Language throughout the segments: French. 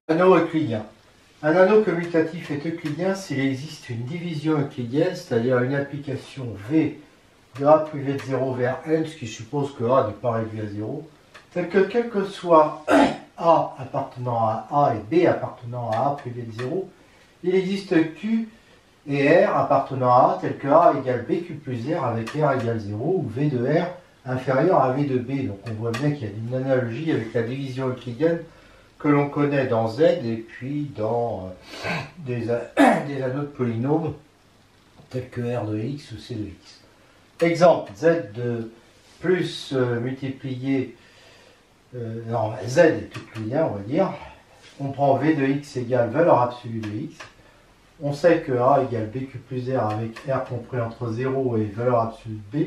Anneau euclidien. Un anneau commutatif est euclidien s'il existe une division euclidienne, c'est-à-dire une application V de A privé de 0 vers N, ce qui suppose que A n'est pas réduit à 0, tel que quel que soit A appartenant à A et B appartenant à A privé de 0, il existe Q et R appartenant à A, tel que A égale BQ plus R avec R égale 0, ou V de R inférieur à V de B. Donc on voit bien qu'il y a une analogie avec la division euclidienne que l'on connaît dans Z et puis dans des anneaux de polynômes tels que R de X ou C de X. Exemple, Z de plus multiplié, Z est euclidien, on va dire. On prend V de X égale valeur absolue de X. On sait que A égale BQ plus R avec R compris entre 0 et valeur absolue de B.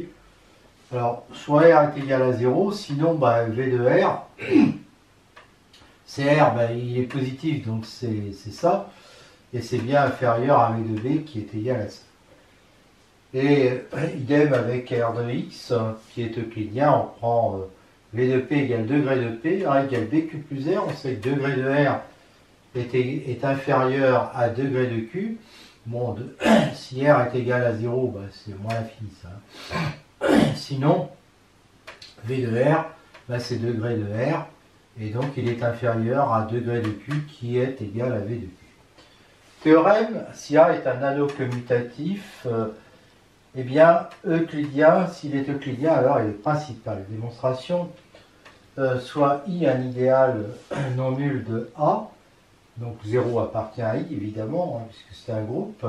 Alors, soit R est égal à 0, sinon V de R, c'est R, il est positif, donc c'est ça, et c'est bien inférieur à V de B qui est égal à ça. Et idem avec R de X, qui est euclidien, on prend V de P égale degré de P, A égale BQ plus R, on sait que degré de R est inférieur à degré de Q. Bon, si R est égal à 0, c'est moins l'infini ça. Sinon, V de R, c'est degré de R, et donc il est inférieur à degré de Q qui est égal à V de Q. Théorème, si A est un anneau commutatif, eh bien, euclidien, s'il est euclidien, alors il est principal. Démonstration, soit I un idéal non nul de A, donc 0 appartient à I évidemment, puisque c'est un groupe.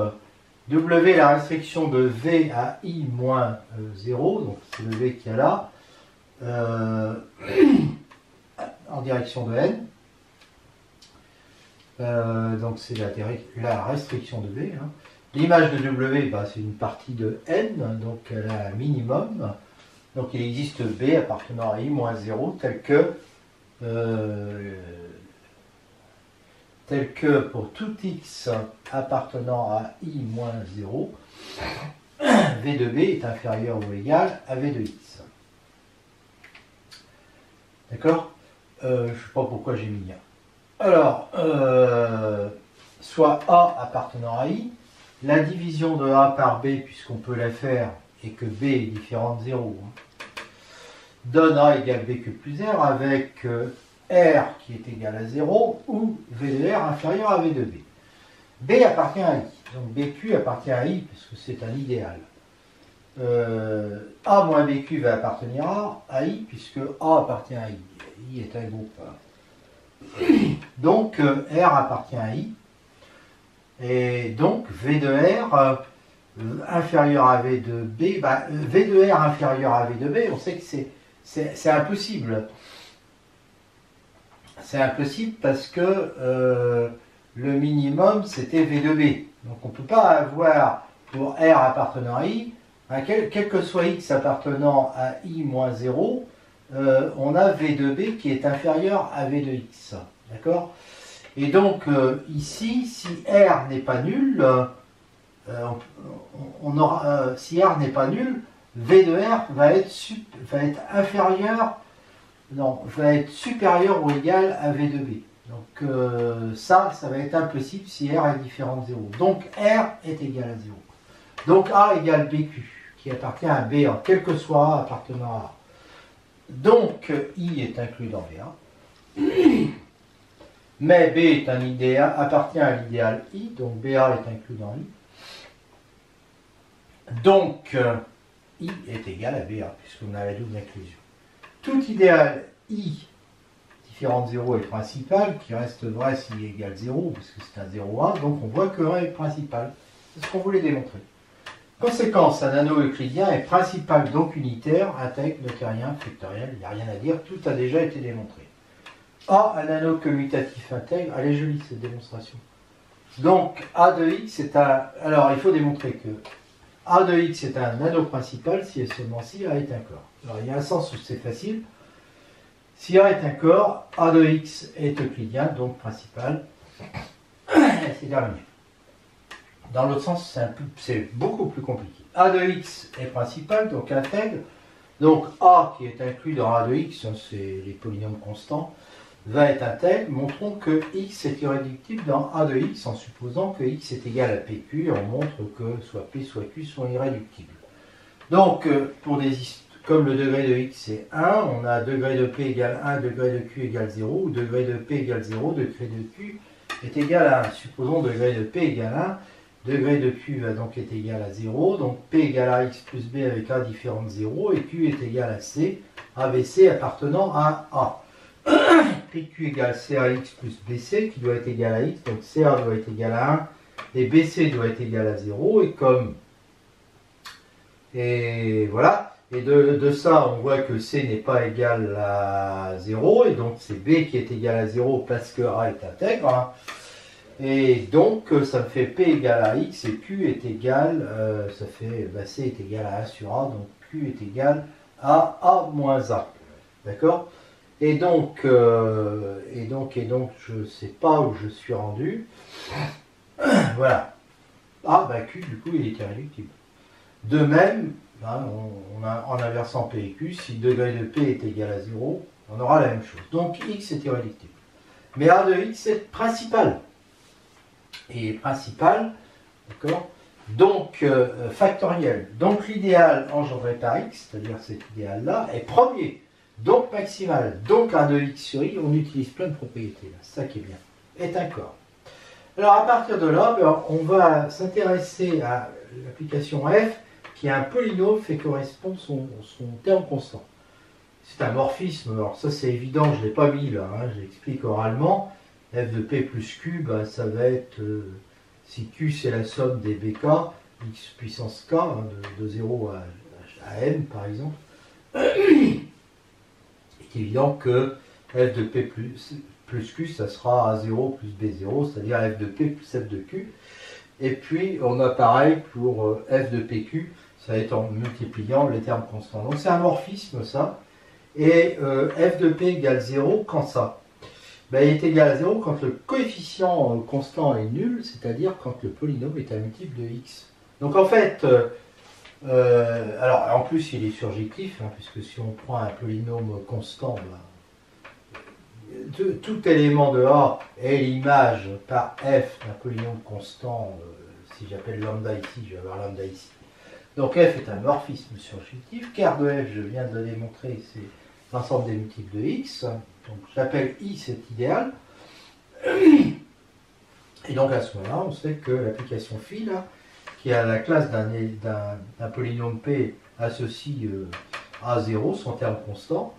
W, la restriction de V à I moins 0, donc c'est le V qu'il y a là, en direction de N. Donc c'est la restriction de V. L'image de W, c'est une partie de N, donc elle a un minimum. Donc il existe B appartenant à I moins 0, tel que pour tout X appartenant à I moins 0, V de B est inférieur ou égal à V de X. D'accord? Je ne sais pas pourquoi j'ai mis 1. Alors, soit A appartenant à I, la division de A par B, puisqu'on peut la faire, et que B est différent de 0, donne A égale BQ plus R avec R qui est égal à 0 ou V de R inférieur à V de B. B appartient à I, donc BQ appartient à I parce que c'est un idéal. A moins BQ va appartenir à I puisque A appartient à I. I est un groupe. Donc R appartient à I. Et donc V de R inférieur à V de B, V de R inférieur à V de B, on sait que c'est impossible. C'est impossible parce que le minimum c'était V de B. Donc on ne peut pas avoir pour R appartenant à I, quel que soit X appartenant à I moins 0, on a V de B qui est inférieur à V de X. D'accord? Et donc ici, si R n'est pas nul, si R n'est pas nul, V de R va être supérieur ou égal à V de B. Donc ça va être impossible si R est différent de 0. Donc R est égal à 0. Donc A égale BQ, qui appartient à B, quel que soit A appartenant à A. Donc I est inclus dans BA. Mais B est un idéal, appartient à l'idéal I, donc BA est inclus dans I. Donc I est égal à BA, puisqu'on a la double inclusion. Tout idéal I différent de 0 est principal, qui reste vrai s'il est égal à 0, parce que c'est un 0,1, donc on voit que 1 est principal. C'est ce qu'on voulait démontrer. Conséquence, un anneau euclidien est principal, donc unitaire, intègre, noethérien, factoriel, il n'y a rien à dire, tout a déjà été démontré. A, un anneau commutatif intègre, elle est jolie cette démonstration. Donc A de X est un... Alors il faut démontrer que A de X est un anneau principal si et seulement si A est un corps. Alors il y a un sens où c'est facile. Si A est un corps, A de X est euclidien, donc principal. C'est terminé. Dans l'autre sens, c'est beaucoup plus compliqué. A de X est principal, donc intègre. Donc A qui est inclus dans A de X, c'est les polynômes constants. va être intègre, montrons que x est irréductible dans a de x en supposant que x est égal à pq et on montre que soit p soit q sont irréductibles. Donc, comme le degré de x est 1, on a degré de p égale 1, degré de q égale 0, ou degré de p égale 0, degré de q est égal à 1. Supposons degré de p égale 1, degré de q va donc être égal à 0, donc p égale à x plus b avec a différent de 0, et q est égal à c, ABC appartenant à a. PQ égale CAX plus BC qui doit être égal à X, donc CA doit être égal à 1 et BC doit être égal à 0, et voilà, et de ça on voit que C n'est pas égal à 0, et donc c'est B qui est égal à 0 parce que A est intègre, hein. Et donc ça me fait P égale à X et Q est égal, C est égal à 1 sur A, donc Q est égal à A moins A, d'accord? Et donc, je ne sais pas où je suis rendu. Voilà. Q, du coup, il est irréductible. De même, en inversant P et Q, si le degré de P est égal à 0, on aura la même chose. Donc, X est irréductible. Mais A de X est principal. Et principal, d'accord? Donc, factoriel. Donc, l'idéal engendré par X, c'est-à-dire cet idéal-là, est premier. Donc maximal, donc A de x sur i, on utilise plein de propriétés là, c'est ça qui est bien, est un corps. Alors à partir de là, on va s'intéresser à l'application f qui a un polynôme fait correspondre son terme constant. C'est un morphisme, alors ça c'est évident, je ne l'ai pas mis là, hein, j'explique oralement. F de p plus q, ça va être, si q c'est la somme des bk, x puissance k, hein, de 0 à n par exemple. C'est évident que f de p plus q, ça sera a0 plus b0, c'est-à-dire f de p plus f de q. Et puis, on a pareil pour f de pq, ça va être en multipliant les termes constants. Donc, c'est un morphisme, ça. Et f de p égale 0, quand ça? Il est égal à 0 quand le coefficient constant est nul, c'est-à-dire quand le polynôme est un multiple de x. Donc, en fait... alors, en plus, il est surjectif, hein, puisque si on prend un polynôme constant, tout élément de A est l'image par f d'un polynôme constant. Si j'appelle lambda ici, je vais avoir lambda ici. Donc f est un morphisme surjectif. Car de f, je viens de le démontrer, c'est l'ensemble des multiples de x. Donc j'appelle i cet idéal. Et donc à ce moment-là, on sait que l'application phi, là, qui a la classe d'un polynôme P associe à 0, son terme constant,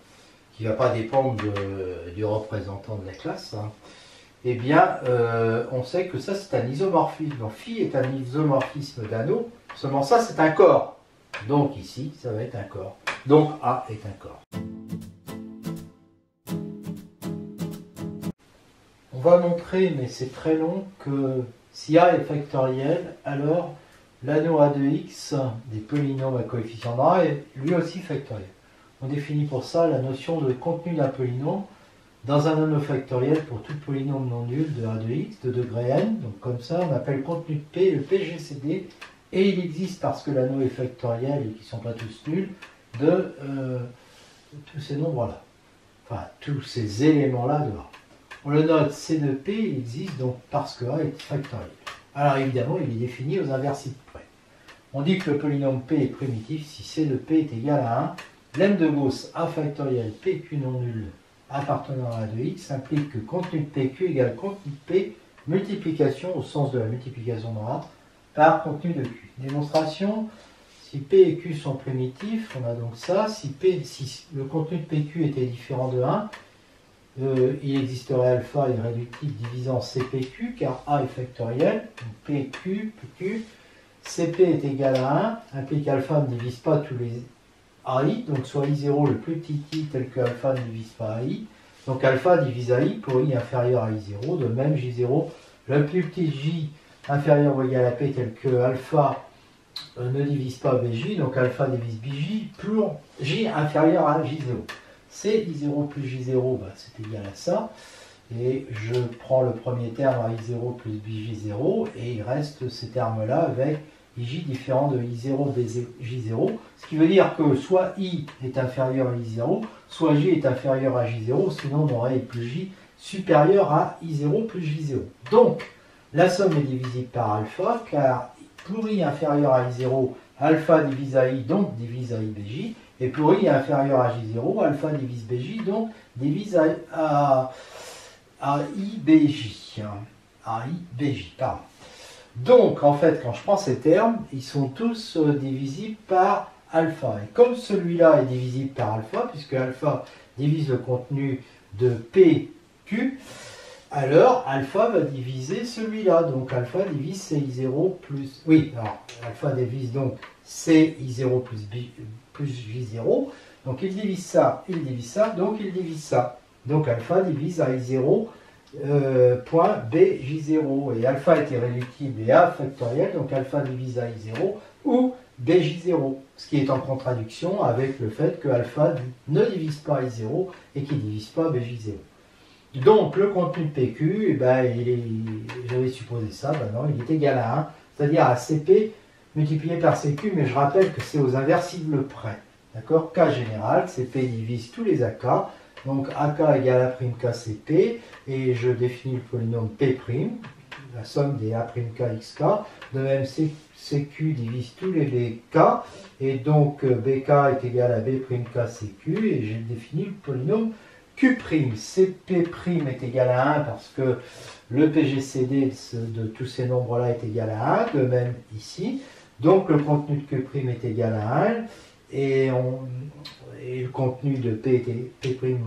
qui ne va pas dépendre du représentant de la classe, hein, eh bien, on sait que ça, c'est un isomorphisme. Donc, phi est un isomorphisme d'anneau, seulement ça, c'est un corps. Donc, ici, ça va être un corps. Donc, A est un corps. On va montrer, mais c'est très long, que si A est factoriel, alors l'anneau A de x des polynômes à coefficient de A est lui aussi factoriel. On définit pour ça la notion de contenu d'un polynôme dans un anneau factoriel pour tout polynôme non nul de A de x de degré n. Donc comme ça, on appelle contenu de P le PGCD, et il existe, parce que l'anneau est factoriel et qu'ils ne sont pas tous nuls, de tous ces nombres-là. Enfin, tous ces éléments-là de A. On le note, C de P existe donc parce que A est factoriel. Alors évidemment, il est défini aux inversibles près. On dit que le polynôme P est primitif si C de P est égal à 1. Lemme de Gauss A factoriel PQ non nul appartenant à A de x implique que contenu de PQ égale contenu de P multiplication au sens de la multiplication de A par contenu de Q. Démonstration, si P et Q sont primitifs, on a donc ça. Si le contenu de PQ était différent de 1, il existerait alpha irréductible divisant CPQ, car A est factoriel, donc PQ, PQ, CP est égal à 1, implique alpha ne divise pas tous les AI, donc soit I0 le plus petit i tel que alpha ne divise pas AI, donc alpha divise AI pour i inférieur à I0, de même J0 le plus petit j inférieur ou égal à P tel que alpha ne divise pas BJ, donc alpha divise BJ, pour j inférieur à J0. C'est I0 plus J0, c'est égal à ça. Et je prends le premier terme à I0 plus BJ0, et il reste ces termes-là avec IJ différent de I0 BJ0, ce qui veut dire que soit I est inférieur à I0, soit J est inférieur à J0, sinon on aurait I plus J supérieur à I0 plus J0. Donc, la somme est divisible par alpha, car pour I inférieur à I0, alpha divise à I, donc divise à IBJ, et pour I inférieur à J0, alpha divise BJ, donc divise à IBJ. À IBJ, pardon. Donc, en fait, quand je prends ces termes, ils sont tous divisibles par alpha. Et comme celui-là est divisible par alpha, puisque alpha divise le contenu de PQ, alors alpha va diviser celui-là. Donc, alpha divise CI0 plus... Oui, alors, alpha divise donc CI0 plus J0. Donc, il divise ça, donc il divise ça. Donc, alpha divise AI0 point BJ0. Et alpha est irréductible et A factoriel, donc alpha divise AI0 ou BJ0. Ce qui est en contradiction avec le fait que alpha ne divise pas I0 et qui ne divise pas BJ0. Donc, le contenu de PQ, eh ben, j'avais supposé ça, ben non, il est égal à 1, c'est-à-dire à CP multiplié par CQ, mais je rappelle que c'est aux inversibles près. D'accord? K général, CP divise tous les AK, donc AK égale A'K CP, et je définis le polynôme P', la somme des A'K XK, de même CQ divise tous les BK, et donc BK est égal à B'K CQ, et j'ai défini le polynôme Q'. CP' est égal à 1 parce que le PGCD de tous ces nombres-là est égal à 1, de même ici. Donc le contenu de Q' est égal à 1, et le contenu de P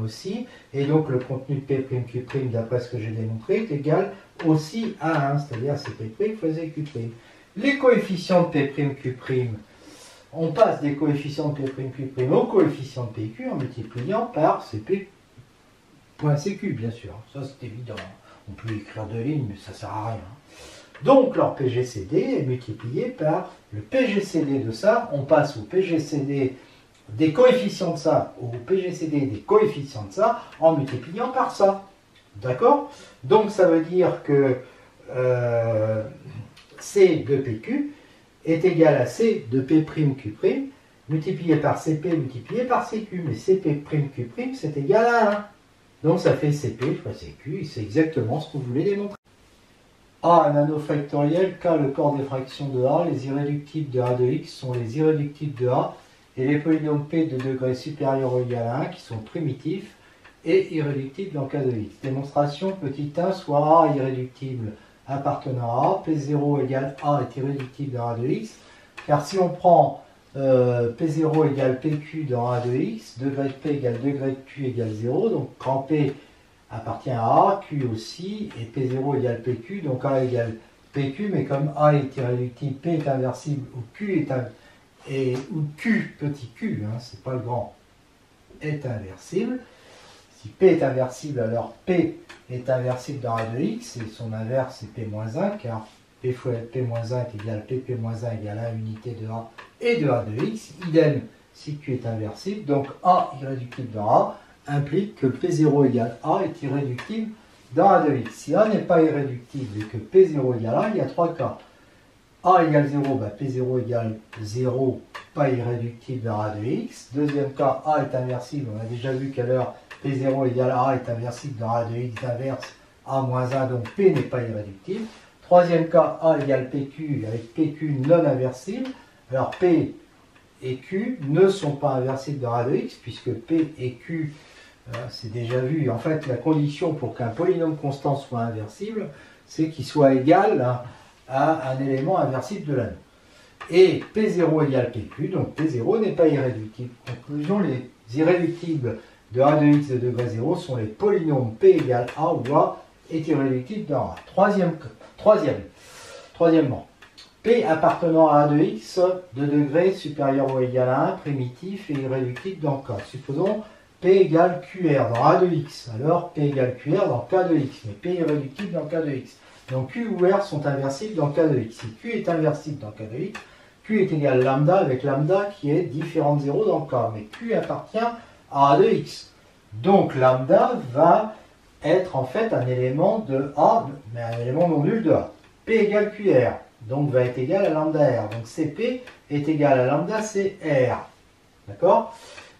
aussi, et donc le contenu de P'Q', d'après ce que j'ai démontré, est égal aussi à 1, c'est-à-dire CP' faisait Q'. Les coefficients de P'Q', on passe des coefficients de P'Q' aux coefficients de PQ en multipliant par CP.CQ, bien sûr. Ça, c'est évident. On peut écrire deux lignes, mais ça ne sert à rien. Donc, leur PGCD est multiplié par le PGCD de ça. On passe au PGCD des coefficients de ça, au PGCD des coefficients de ça, en multipliant par ça. D'accord? Donc, ça veut dire que C de PQ est égal à C de P'Q', multiplié par CP multiplié par CQ. Mais CP'Q', c'est égal à 1. Donc ça fait CP fois CQ, et c'est exactement ce que vous voulez démontrer. A, un anneau factoriel, K, le corps des fractions de A, les irréductibles de A de X sont les irréductibles de A, et les polynômes P de degré supérieur ou égal à 1 qui sont primitifs et irréductibles en cas de X. Démonstration, petit 1, soit A irréductible appartenant à A, P0 égale A est irréductible dans A de X, car si on prend P0 égale PQ dans A de X, degré de P égale degré de Q égale 0, donc quand P appartient à A, Q aussi, et P0 égale PQ, donc A égale PQ, mais comme A est irréductible, P est inversible, ou Q petit q, hein, c'est pas le grand, est inversible. Si P est inversible, alors P est inversible dans A de X, et son inverse c'est P-1, car P fois P-1 est égal à P'-1 égale à 1 unité de A et de A de X. Idem si Q est inversible. Donc A irréductible dans A implique que P0 égale A est irréductible dans A de X. Si A n'est pas irréductible et que P0 égale A, il y a trois cas. A égale 0, bah P0 égale 0, pas irréductible dans A de X. Deuxième cas, A est inversible. On a déjà vu qu'à l'heure P0 égale A est inversible dans A de X inverse A-1, donc P n'est pas irréductible. Troisième cas, A égale PQ avec PQ non inversible. Alors P et Q ne sont pas inversibles dans A de X, puisque P et Q, c'est déjà vu. En fait, la condition pour qu'un polynôme constant soit inversible, c'est qu'il soit égal à un élément inversible de l'anneau. Et P0 égale PQ, donc P0 n'est pas irréductible. Conclusion, les irréductibles de A de X de degré 0 sont les polynômes P égale A où A est irréductible dans A. Troisièmement, P appartenant à A de X de degré supérieur ou égal à 1, primitif et irréductible dans K. Supposons P égale QR dans A de X. Alors P égale QR dans K de X, mais P est irréductible dans K de X. Donc Q ou R sont inversibles dans K de X. Si Q est inversible dans K de X, Q est égal à lambda avec lambda qui est différent de 0 dans K. Mais Q appartient à A de X. Donc lambda va être en fait un élément de A, mais un élément non nul de A. P égale QR, donc va être égal à lambda R. Donc CP est égal à lambda CR. D'accord?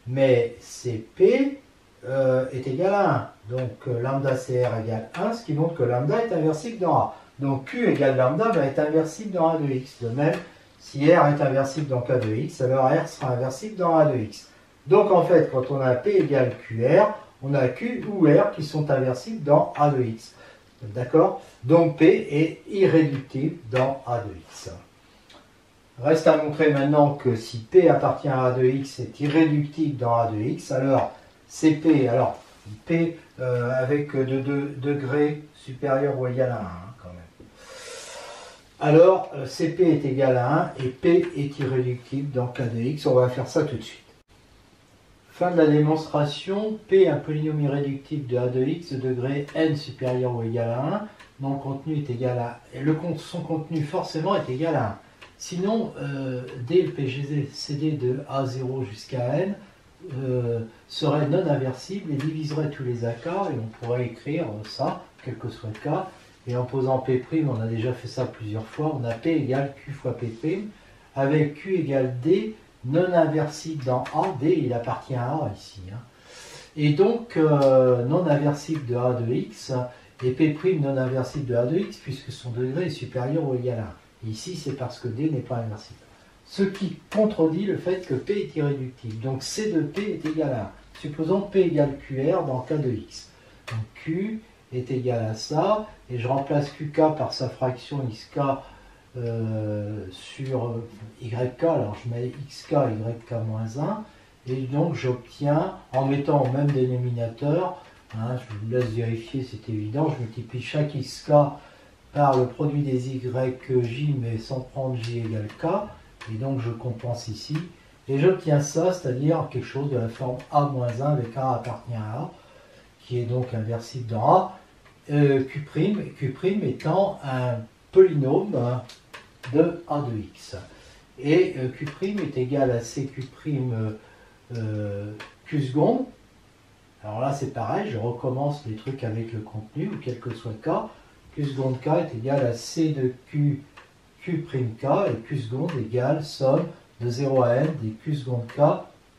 mais CP est égal à 1. Donc lambda CR égale 1, ce qui montre que lambda est inversible dans A. Donc Q égale lambda va être inversible dans A de X. De même, si R est inversible dans K de X, alors R sera inversible dans A de X. Donc en fait, quand on a P égale QR, on a Q ou R qui sont inversibles dans A de X. D'accord? Donc P est irréductible dans A de X. Reste à montrer maintenant que si P appartient à A de X est irréductible dans A de X, alors CP, alors P avec de degrés supérieur ou égal à 1 quand même. Alors CP est égal à 1 et P est irréductible dans K de X. On va faire ça tout de suite. Fin de la démonstration, P est un polynôme irréductible de A de X de degré n supérieur ou égal à 1, dont le contenu est égal à... et son contenu forcément est égal à 1. Sinon, D, le PGCD de A0 jusqu'à n serait non inversible et diviserait tous les AK, et on pourrait écrire ça, quel que soit le cas, et en posant P', on a déjà fait ça plusieurs fois, on a P égale Q fois P', avec Q égale D, non inversible dans A, D il appartient à A ici, hein. Et donc non inversible de A de X, et P' non inversible de A de X, puisque son degré est supérieur ou égal à 1. Ici, c'est parce que D n'est pas inversible. Ce qui contredit le fait que P est irréductible. Donc C de P est égal à 1. Supposons P égale QR dans K de X. Donc Q est égal à ça, et je remplace QK par sa fraction XK sur YK. Alors je mets XK, YK moins 1, et donc j'obtiens, en mettant au même dénominateur, hein, je vous laisse vérifier, c'est évident, je multiplie chaque XK par le produit des YJ, mais sans prendre J égale K, et donc je compense ici, et j'obtiens ça, c'est-à-dire quelque chose de la forme A-1 avec A appartient à A, qui est donc inversible dans A, Q' étant un polynôme de A de X. Et Q' est égal à CQ' Q seconde. Alors là c'est pareil, je recommence les trucs avec le contenu, ou quel que soit K. Q seconde K est égal à C de Q, Q' K, et Q seconde égale somme de 0 à n des Q seconde K,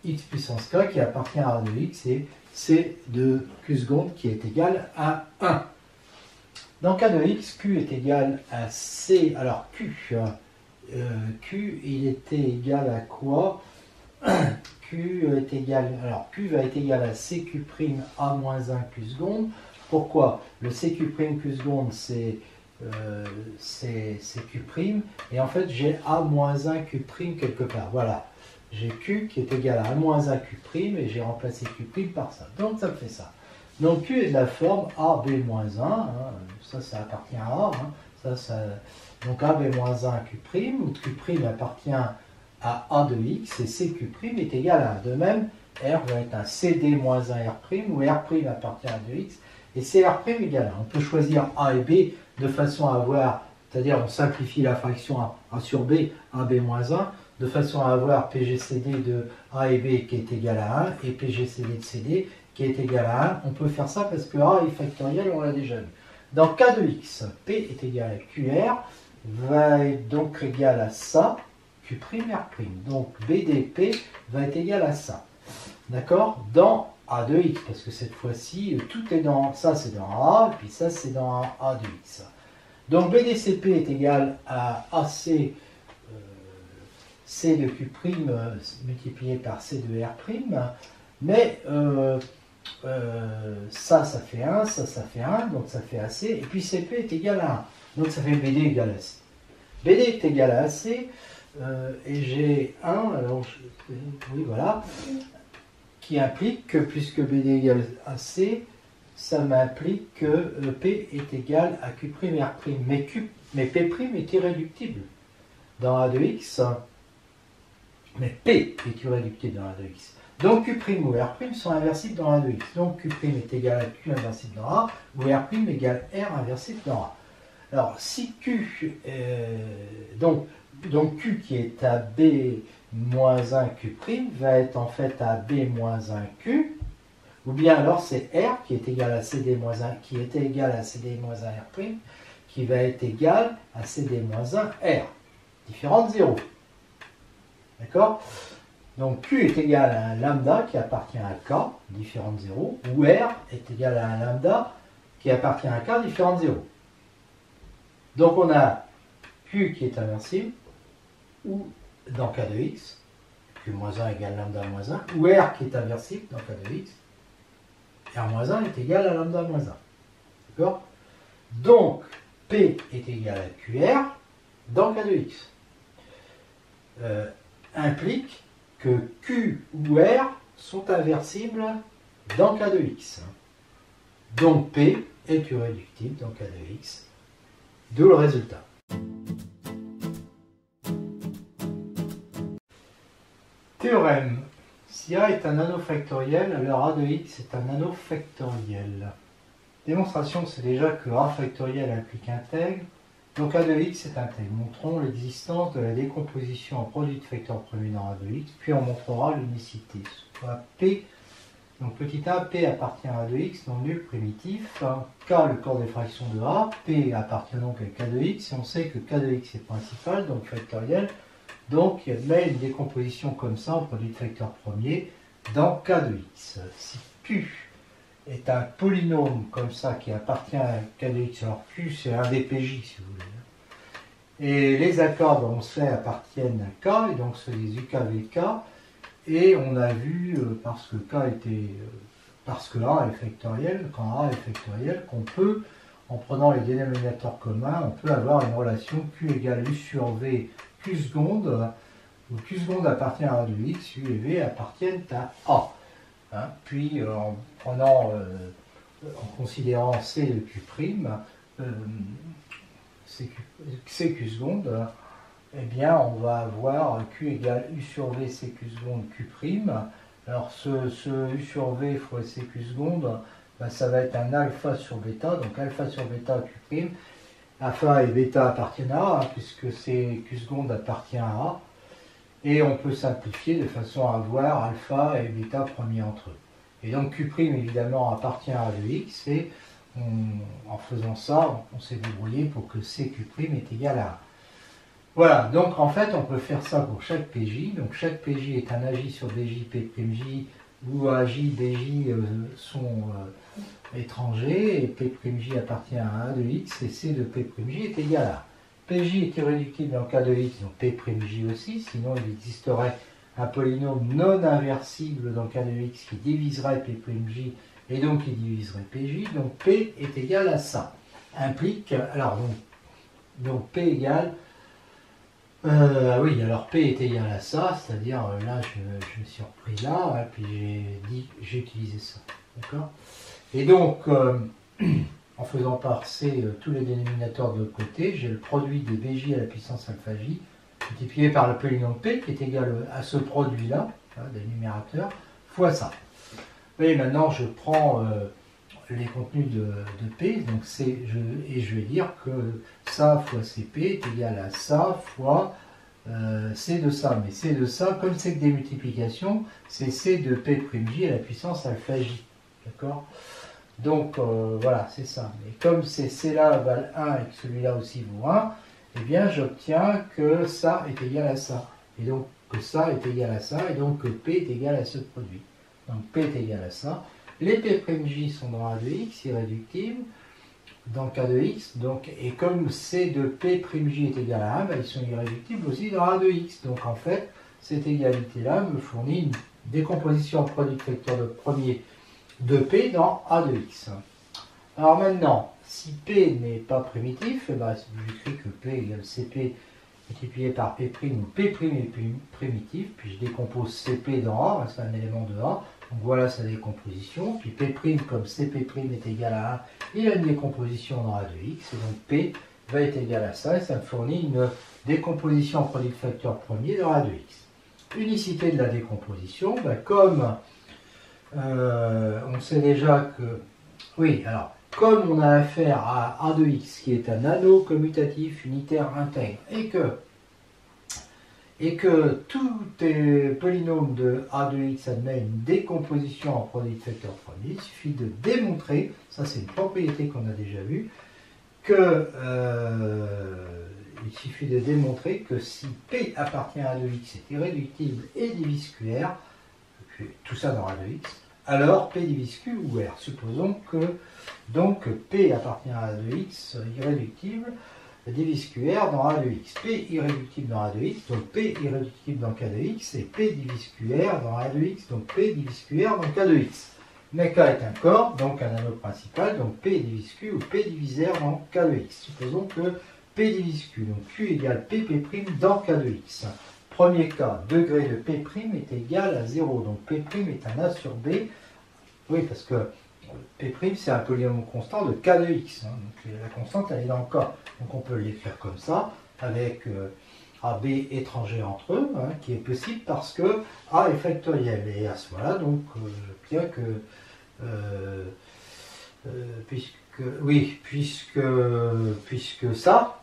X puissance K, qui appartient à A de X, et C de Q seconde qui est égal à 1. Dans K de X, Q est égal à C, alors Q il était égal à quoi? Q est égal, alors Q va être égal à CQ' A-1 Q seconde. Pourquoi? Le CQ' Q seconde c'est Q', et en fait j'ai A-1 Q' quelque part. Voilà, j'ai Q qui est égal à A-1 Q', et j'ai remplacé Q' par ça. Donc ça me fait ça. Donc Q est de la forme AB-1, hein, ça appartient à A, hein, donc AB-1 Q', où Q' appartient à A de X, et CQ' est égal à 1. De même, R va être un CD-1 R', où R' appartient à 2X, et CR' égale 1. On peut choisir A et B de façon à avoir, c'est-à-dire on simplifie la fraction A sur B, AB-1, de façon à avoir PGCD de A et B qui est égal à 1, et PGCD de CD qui est égal à 1. On peut faire ça parce que A est factoriel, on l'a déjà vu. Dans K de X, P est égal à QR, va être donc égal à ça, Q', R'. Donc BDP va être égal à ça. D'accord? Dans A de X, parce que cette fois-ci, tout est dans, ça c'est dans A, et puis ça c'est dans A de X. Donc BDCP est égal à AC, C de Q' multiplié par C de R', mais ça fait 1, ça fait 1, donc ça fait AC, et puis CP est égal à 1, donc ça fait BD égale à AC. BD est égal à AC, et j'ai 1, alors oui voilà, qui implique que puisque BD égale à C, ça m'implique que P est égal à Q' R', mais P' est irréductible dans A de X, mais P est irréductible dans A de X. Donc Q' ou R' sont inversibles dans A de X. Donc Q' est égal à Q inversible dans A, ou R' égale R inversible dans A. Alors si Q, donc Q qui est à B-1 Q' va être en fait à B-1 Q, ou bien alors c'est R qui est égal à CD-1, qui était égal à CD-1 R', qui va être égal à CD-1 R, différent de 0. D'accord? Donc Q est égal à un lambda qui appartient à K, différent de 0, ou R est égal à un lambda qui appartient à K, différent de 0. Donc on a Q qui est inversible, ou dans K de X, Q-1 égale lambda moins 1, ou R qui est inversible dans K de X, R-1 est égal à lambda moins 1. D'accord? Donc P est égal à QR dans K de X. Implique que Q ou R sont inversibles dans K de X. Donc P est irréductible dans K de X. D'où le résultat. Théorème. Si A est un anneau factoriel, alors A de X est un anneau factoriel. Démonstration, c'est déjà que A factoriel implique intègre, donc A de X est intègre. Montrons l'existence de la décomposition en produit de facteurs premiers dans A de X, puis on montrera l'unicité. Soit P, donc petit a, P appartient à A de X, non nul primitif. K, le corps des fractions de A, P appartient donc à K de X, et on sait que K de X est principal, donc factoriel. Donc il y a une décomposition comme ça en produit de facteurs premiers dans K de X. Si Q est un polynôme comme ça qui appartient à K de X, alors Q c'est un des PJ si vous voulez. Et les accords, on sait, appartiennent à K, et donc c'est les UKVK, et on a vu, parce que A est factoriel, quand A est factoriel, qu'on peut, en prenant les dénominateurs communs, on peut avoir une relation Q égale U sur V Q seconde, où Q seconde appartient à A de X, U et V appartiennent à A. Hein, puis en considérant C de Q', CQ seconde, eh bien on va avoir Q égale U sur V CQ seconde Q'. Alors ce U sur V fois CQ seconde, ben, ça va être un alpha sur bêta, donc alpha sur bêta Q'. Alpha et bêta appartiennent à A, hein, puisque CQ seconde appartient à A. Et on peut simplifier de façon à avoir alpha et bêta premiers entre eux. Et donc Q' évidemment appartient à A de X, et en faisant ça, on s'est débrouillé pour que CQ' est égal à A. Voilà, donc en fait on peut faire ça pour chaque PJ. Donc chaque PJ est un AJ sur BJ, P'J, où AJ, BJ sont étrangers, et P'J appartient à A de X, et C de P'J est égal à A. PJ est irréductible dans K de X, donc P'J aussi, sinon il existerait un polynôme non inversible dans K de X qui diviserait P'J et donc qui diviserait PJ, donc P est égal à ça. Implique, alors donc P égale, oui, alors P est égal à ça, c'est-à-dire là je me suis repris là, hein, puis j'ai utilisé ça, d'accord? Et donc, en faisant passer tous les dénominateurs de l'autre côté, j'ai le produit de BJ à la puissance alpha J, multiplié par le polynôme P, qui est égal à ce produit-là, hein, des numérateurs, fois ça. Vous voyez, maintenant je prends les contenus de P, donc et je vais dire que ça fois CP est égal à ça fois C de ça. Mais C de ça, comme c'est que des multiplications, c'est C de P'J à la puissance alpha J. D'accord? Donc voilà, c'est ça. Mais comme ces C-là valent 1 et que celui-là aussi vaut 1, eh bien j'obtiens que ça est égal à ça. Et donc que ça est égal à ça, et donc que P est égal à ce produit. Donc P est égal à ça. Les P'J sont dans A de X, irréductibles, dans K de X, donc, et comme C de P'J est égal à 1, ben, ils sont irréductibles aussi dans A de X. Donc en fait, cette égalité-là me fournit une décomposition en produit de facteur de premier de P dans A de X. Alors maintenant, si P n'est pas primitif, eh ben, j'écris que P égale CP multiplié par P' où P' est primitif, puis je décompose CP dans A, c'est un élément de A, donc voilà sa décomposition, puis P' comme CP' est égal à 1, il a une décomposition dans A de X, et donc P va être égal à ça, et ça me fournit une décomposition en produit de facteur premier dans A de X. Unicité de la décomposition, ben, comme on sait déjà que, oui, alors, comme on a affaire à A de X, qui est un anneau commutatif unitaire intègre, et que tout polynôme de A de X admet une décomposition en produit de facteur premier, il suffit de démontrer, ça c'est une propriété qu'on a déjà vue, que il suffit de démontrer que si P appartient à 2x est irréductible et divise QR, tout ça dans A2x, alors P divise Q ou R. Supposons que donc P appartient à A2x irréductible divise QR dans A2x. P irréductible dans A2x, donc P irréductible dans K2x, et P divise QR dans A2x, donc P divise QR dans K2x. Mais K est un corps, donc un anneau principal, donc P divise Q ou P divise R dans K2x. Supposons que P divise Q, donc Q égale PP' dans K2x. Premier cas, degré de P' est égal à 0, donc P' est un A sur B. Oui, parce que P' c'est un polynôme constant de K de x. Hein, donc la constante, elle est dans le K. Donc on peut l'écrire comme ça, avec AB étrangers entre eux, hein, qui est possible parce que A est factoriel. Et à ce moment-là, donc, j'obtiens que, puisque ça,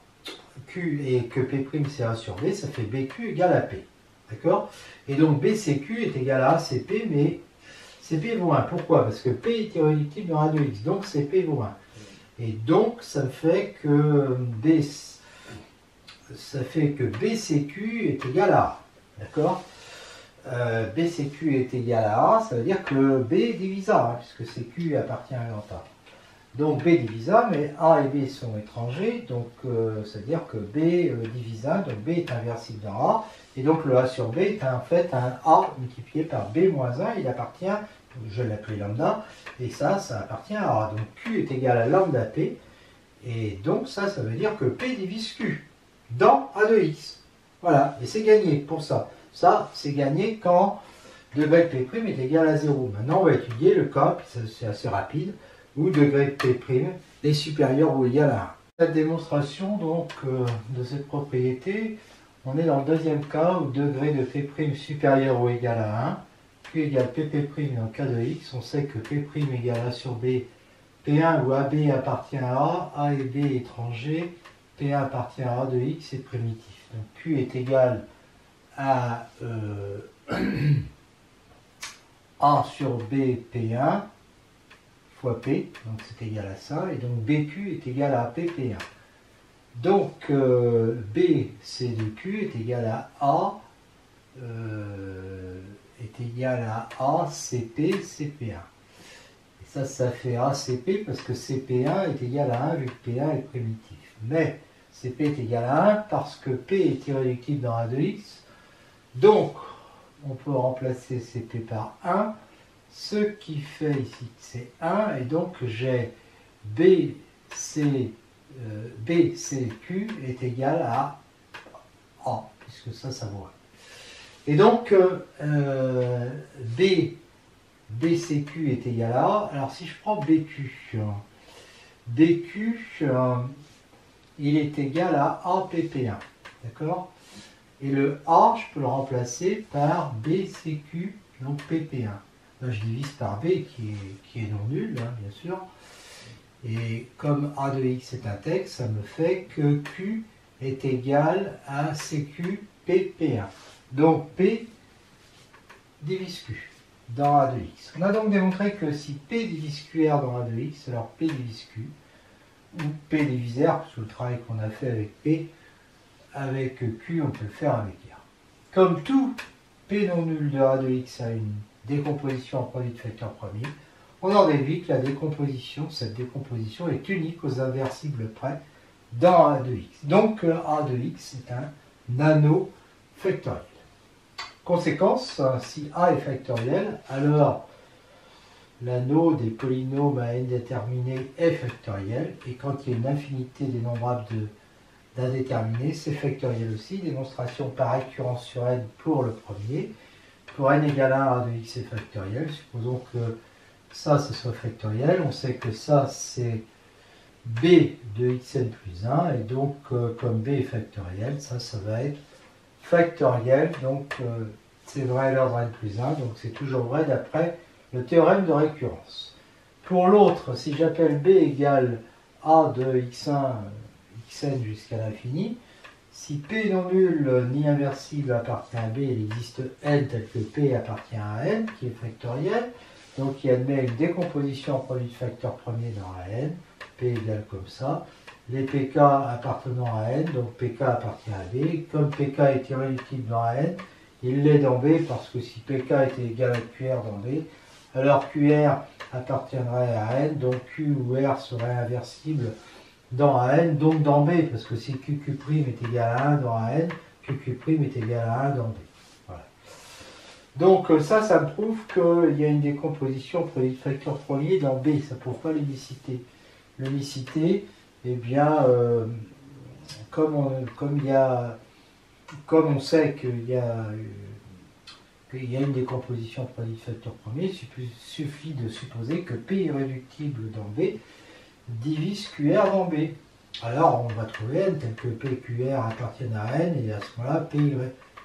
Q et que P' c'est A sur B, ça fait BQ égale à P. D'accord? Et donc BCQ est égal à ACP, mais CP vaut 1. Pourquoi? Parce que P est irréductible dans A2x, donc CP vaut 1. Et donc ça fait que BCQ est égal à A. D'accord? BCQ est égal à A, ça veut dire que B divise A, hein, puisque CQ appartient à grand A. Donc B divise A, mais A et B sont étrangers, donc ça veut dire que B divise 1, donc B est inversible dans A, et donc le A sur B est en fait un A multiplié par B moins 1, il appartient, je l'appelle lambda, et ça appartient à A. Donc Q est égal à lambda P, et donc ça veut dire que P divise Q dans A2X. Voilà, et c'est gagné pour ça. Ça, c'est gagné quand degré de P' est égal à 0. Maintenant, on va étudier le cas, puis c'est assez rapide, où degré de P' est supérieur ou égal à 1. La démonstration donc de cette propriété, on est dans le deuxième cas où degré de P' supérieur ou égal à 1, Q égale P' dans K de x, on sait que P' égale A sur B, P1 où AB appartient à A et B étrangers, P1 appartient à A de x et primitif. Donc Q est égal à A sur B P1 fois P, donc c'est égal à ça, et donc BQ est égal à PP1. Donc BC de Q est égal à ACP CP1. Et ça fait ACP parce que CP1 est égal à 1 vu que P1 est primitif. Mais CP est égal à 1 parce que P est irréductible dans A2X. Donc, on peut remplacer CP par 1, ce qui fait ici que c'est 1, et donc j'ai BCQ est égal à A, puisque ça vaut 1. Et donc, BCQ est égal à A. Alors, si je prends BQ, il est égal à APP1, d'accord? Et le A, je peux le remplacer par BCQ, donc PP1. Là, je divise par B, qui est non nul, hein, bien sûr. Et comme A de x est un texte, ça me fait que Q est égal à CQ PP1. Donc P divise Q dans A de x. On a donc démontré que si P divise QR dans A de x, alors P divise Q, ou P divise R, sous le travail qu'on a fait avec P, avec Q, on peut le faire avec R. Comme tout P non nul de A de x a une décomposition en produit de facteur premier, on en déduit que cette décomposition est unique aux inversibles près dans A de x. Donc A de x est un anneau factoriel. Conséquence, si A est factoriel, alors l'anneau des polynômes à n déterminé est factoriel, et quand il y a une infinité dénombrable d'indéterminés, c'est factoriel aussi. Démonstration par récurrence sur n pour le premier. Pour n égale 1, A de x est factoriel. Supposons que ça, ce soit factoriel. On sait que ça, c'est b de xn plus 1. Et donc, comme b est factoriel, ça va être factoriel. Donc, c'est vrai à l'ordre n plus 1. Donc, c'est toujours vrai d'après le théorème de récurrence. Pour l'autre, si j'appelle b égale a de x1, xn jusqu'à l'infini, si P non nul ni inversible appartient à B, il existe n tel que P appartient à n, qui est factoriel, donc il admet une décomposition en produit de facteur premier dans la n, P égale comme ça, les pk appartenant à n, donc pk appartient à b. Comme pk est irréductible dans n, il l'est dans b, parce que si pk était égal à qr dans b, alors qr appartiendrait à n, donc q ou r serait inversible dans AN, donc dans B, parce que si QQ' est égal à 1 dans AN, QQ' est égal à 1 dans B. Voilà. Donc ça me prouve qu'il y a une décomposition produit facteur premier dans B, ça ne prouve pas l'unicité. L'unicité, eh bien, comme on sait qu'il y a une décomposition produit facteur premier, il suffit de supposer que P irréductible dans B divise QR dans B. Alors on va trouver N tel que P et QR appartiennent à N, et à ce moment-là, P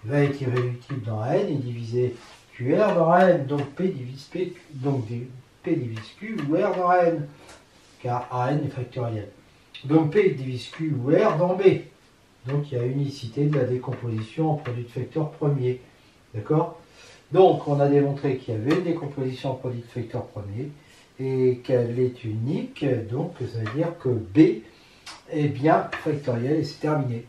va être irréductible dans N et diviser QR dans N. Donc P divise P, donc P divise Q ou R dans N, car AN est factoriel. Donc P divise Q ou R dans B. Donc il y a unicité de la décomposition en produit de facteur premier. D'accord? Donc on a démontré qu'il y avait une décomposition en produit de facteur premier, et qu'elle est unique, donc ça veut dire que B est bien factoriel, et c'est terminé.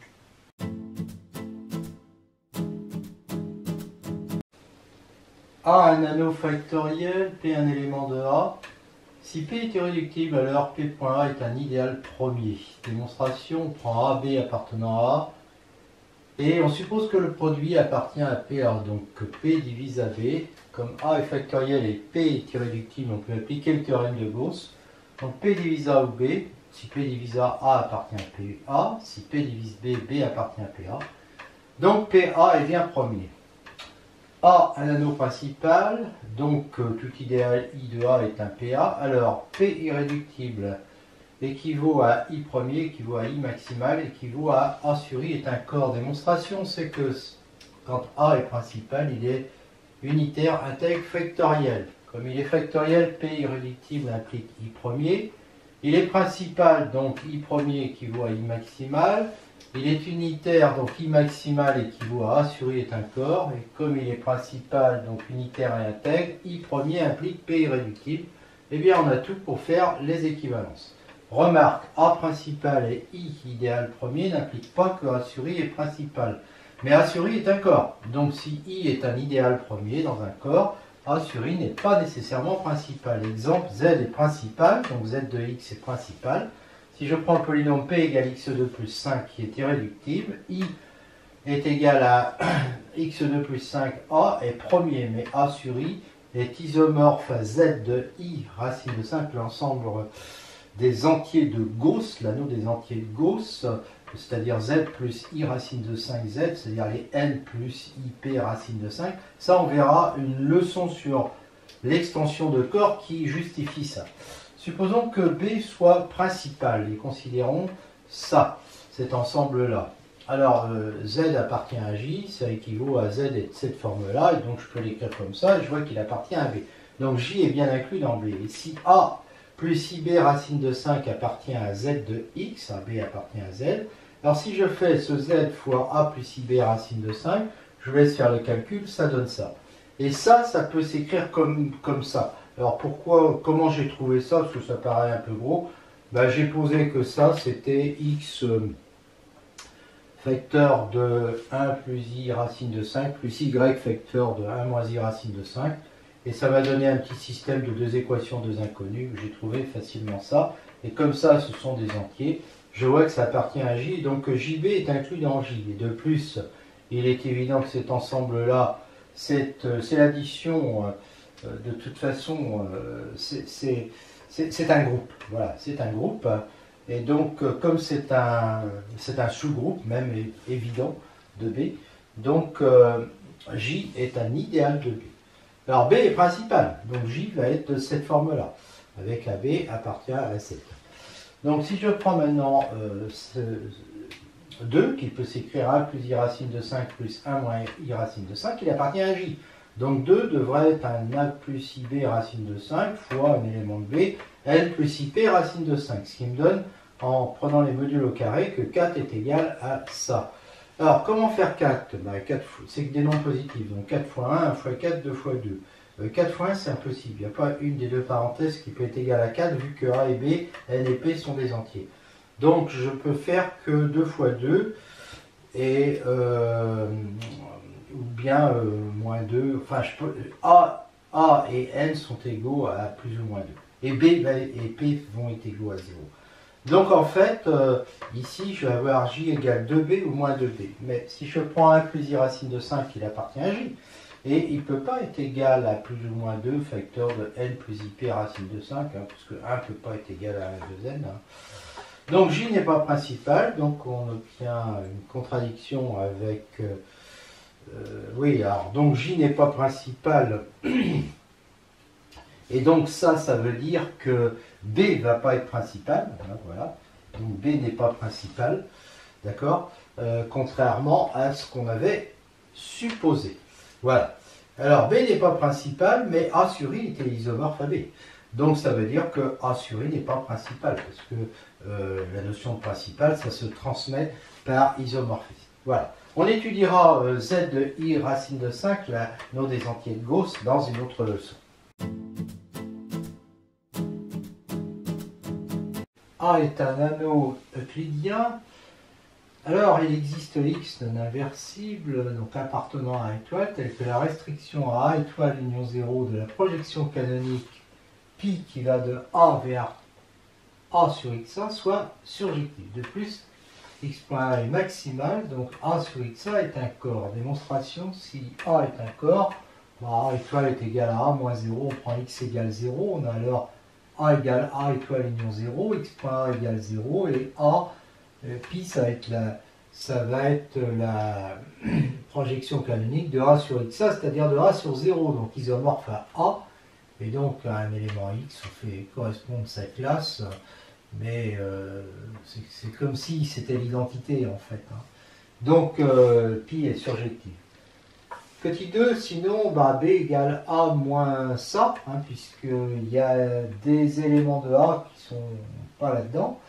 A un anneau factoriel, P un élément de A. Si P est irréductible, alors P.A est un idéal premier. Démonstration, on prend AB appartenant à A, et on suppose que le produit appartient à PA, donc que P divise AB. Comme A est factoriel et P est irréductible, on peut appliquer le théorème de Gauss. Donc P divise A ou B, si P divise A, A appartient à PA. Si P divise B, B appartient à PA. Donc PA est bien premier. A, un anneau principal, donc tout idéal I de A est un PA. Alors P irréductible équivaut à I premier, équivaut à I maximal, équivaut à A sur I est un corps. Démonstration, c'est que quand A est principal, il est unitaire, intègre, factoriel. Comme il est factoriel, P irréductible implique I premier. Il est principal, donc I premier équivaut à I maximal. Il est unitaire, donc I maximal équivaut à A sur I est un corps. Et comme il est principal, donc unitaire et intègre, I premier implique P irréductible. Eh bien, on a tout pour faire les équivalences. Remarque, A principal et I idéal premier n'impliquent pas que A sur I est principal. Mais A sur I est un corps. Donc si I est un idéal premier dans un corps, A sur I n'est pas nécessairement principal. Exemple, Z est principal, donc Z de X est principal. Si je prends le polynôme P égale x2 plus 5 qui est irréductible, I est égal à x2 plus 5A est premier, mais A sur I est isomorphe à Z de I racine de 5, l'ensemble des entiers de Gauss, l'anneau des entiers de Gauss, c'est-à-dire Z plus I racine de 5Z, c'est-à-dire les N plus IP racine de 5. Ça, on verra une leçon sur l'extension de corps qui justifie ça. Supposons que B soit principal et considérons ça, cet ensemble-là. Alors, Z appartient à J, ça équivaut à Z et de cette forme-là, et donc je peux l'écrire comme ça, et je vois qu'il appartient à B. Donc J est bien inclus dans B. Et si A plus IB racine de 5 appartient à Z de X, AB appartient à Z, alors si je fais ce Z fois A plus IB racine de 5, je vais faire le calcul, ça donne ça. Et ça peut s'écrire comme ça. Alors comment j'ai trouvé ça, parce que ça paraît un peu gros, ben, j'ai posé que ça, c'était X facteur de 1 plus I racine de 5, plus Y facteur de 1 moins I racine de 5, et ça m'a donné un petit système de deux équations, deux inconnues, j'ai trouvé facilement ça, et comme ça, ce sont des entiers, je vois que ça appartient à J, donc JB est inclus dans J, et de plus, il est évident que cet ensemble-là, c'est l'addition, de toute façon, c'est un groupe, voilà, c'est un groupe, et donc comme c'est un sous-groupe, même évident, de B, donc J est un idéal de B. Alors B est principal, donc J va être de cette forme-là, avec AB appartient à 7. Donc si je prends maintenant 2, qui peut s'écrire 1 plus I racine de 5 plus 1 moins I racine de 5, il appartient à J. Donc 2 devrait être un A plus IB racine de 5 fois un élément de B, N plus IP racine de 5, ce qui me donne, en prenant les modules au carré, que 4 est égal à ça. Alors, comment faire 4 ben, 4 c'est que des nombres positifs. Donc 4 fois 1, 1 fois 4, 2 fois 2. 4 fois 1, c'est impossible. Il n'y a pas une des deux parenthèses qui peut être égale à 4, vu que A et B, N et P sont des entiers. Donc je peux faire que 2 fois 2 et ou bien moins 2. Enfin, A et N sont égaux à plus ou moins 2. Et B et P vont être égaux à 0. Donc en fait, ici, je vais avoir J égale 2B ou moins 2B. Mais si je prends 1 plus I racine de 5, il appartient à J. Et il ne peut pas être égal à plus ou moins 2 facteur de N plus IP racine de 5, hein, parce que 1 ne peut pas être égal à 1 de N. Hein. Donc J n'est pas principal, donc on obtient une contradiction avec... oui, alors donc J n'est pas principal, et donc ça veut dire que B ne va pas être principal, hein, voilà, donc B n'est pas principal, d'accord, contrairement à ce qu'on avait supposé. Voilà. Alors B n'est pas principal, mais A sur I était isomorphe à B. Donc ça veut dire que A sur I n'est pas principal, parce que la notion de principal, ça se transmet par isomorphisme. Voilà. On étudiera Z de I racine de 5, la nom des entiers de Gauss, dans une autre leçon. A est un anneau euclidien. Alors, il existe X non inversible, donc appartenant à A étoile, tel que la restriction à A étoile union 0 de la projection canonique pi qui va de A vers A sur XA soit surjective. De plus, X.A est maximal, donc A sur XA est un corps. Démonstration, si A est un corps, A étoile est égal à A moins 0, on prend X égale 0, on a alors A égale A étoile union 0, X.A égale 0, et A, pi, ça va être la projection canonique de A sur XA, c'est-à-dire de A sur 0, donc isomorphe à A, et donc à un élément X, on fait correspondre sa classe, mais c'est comme si c'était l'identité en fait. Hein. Donc pi est surjectif. Petit 2, sinon B égale A moins ça, hein, puisqu'il y a des éléments de A qui sont pas là-dedans.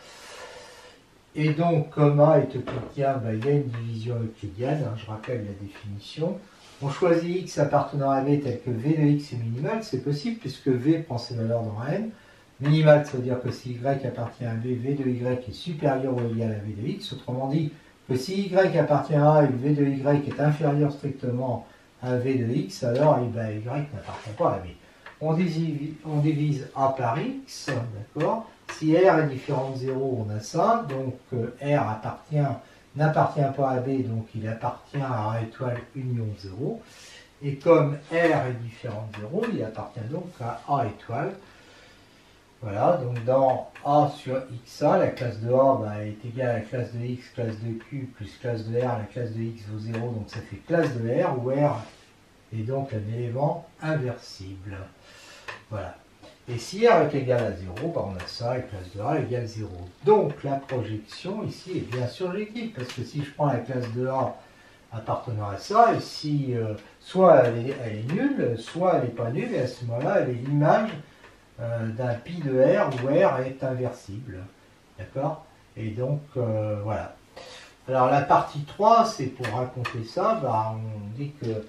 Et donc comme A est euclidien, il y a une division euclidienne, hein, je rappelle la définition. On choisit X appartenant à V tel que V de X est minimal, c'est possible puisque V prend ses valeurs dans M. Minimal, ça veut dire que si Y appartient à V, V de Y est supérieur ou égal à V de X. Autrement dit, que si Y appartient à A et V de Y est inférieur strictement à V de X, alors Y n'appartient pas à V. On divise A par X, d'accord. Si R est différent de 0, on a ça, donc R n'appartient pas à B, donc il appartient à A étoile union 0. Et comme R est différent de 0, il appartient donc à A étoile. Voilà, donc dans A sur XA, la classe de A est égale à la classe de X, classe de Q, plus classe de R, la classe de X vaut 0, donc ça fait classe de R, où R est donc un élément inversible. Voilà. Et si R est égal à 0, on a ça, et classe de A égale 0. Donc la projection ici est bien surjective, parce que si je prends la classe de A appartenant à ça, et si soit elle est nulle, soit elle n'est pas nulle, et à ce moment-là, elle est l'image d'un pi de R où R est inversible. D'accord. Et donc, voilà. Alors, la partie 3, c'est pour raconter ça, on dit que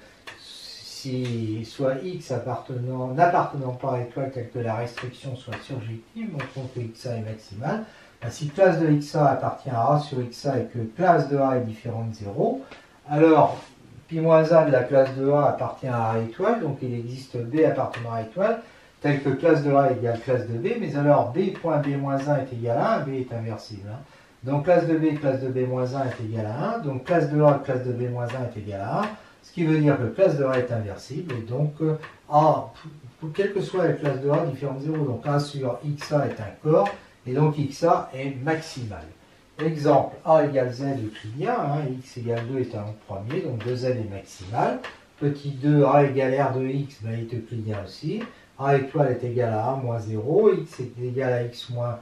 si soit X n'appartenant pas à étoile telle que la restriction soit surjective, montrons que XA est maximal. Si classe de XA appartient à A sur XA et que classe de A est différente de 0, alors pi-1 de la classe de A appartient à A étoile, donc il existe B appartenant à étoile, tel que classe de A égale classe de B, mais alors B.B-1 est égal à 1, B est inversible. Hein. Donc classe de B moins 1 est égal à 1, donc classe de A, classe de B moins 1 est égal à 1, ce qui veut dire que classe de A est inversible, et donc A, quelle que soit la classe de A, différente de 0, donc A sur XA est un corps, et donc XA est maximal. Exemple, A égale Z euclidien, hein, X égale 2 est un nombre premier, donc 2Z est maximal. Petit 2, A égale R de X, est euclidien aussi. A étoile est égal à A moins 0, X est égal à X moins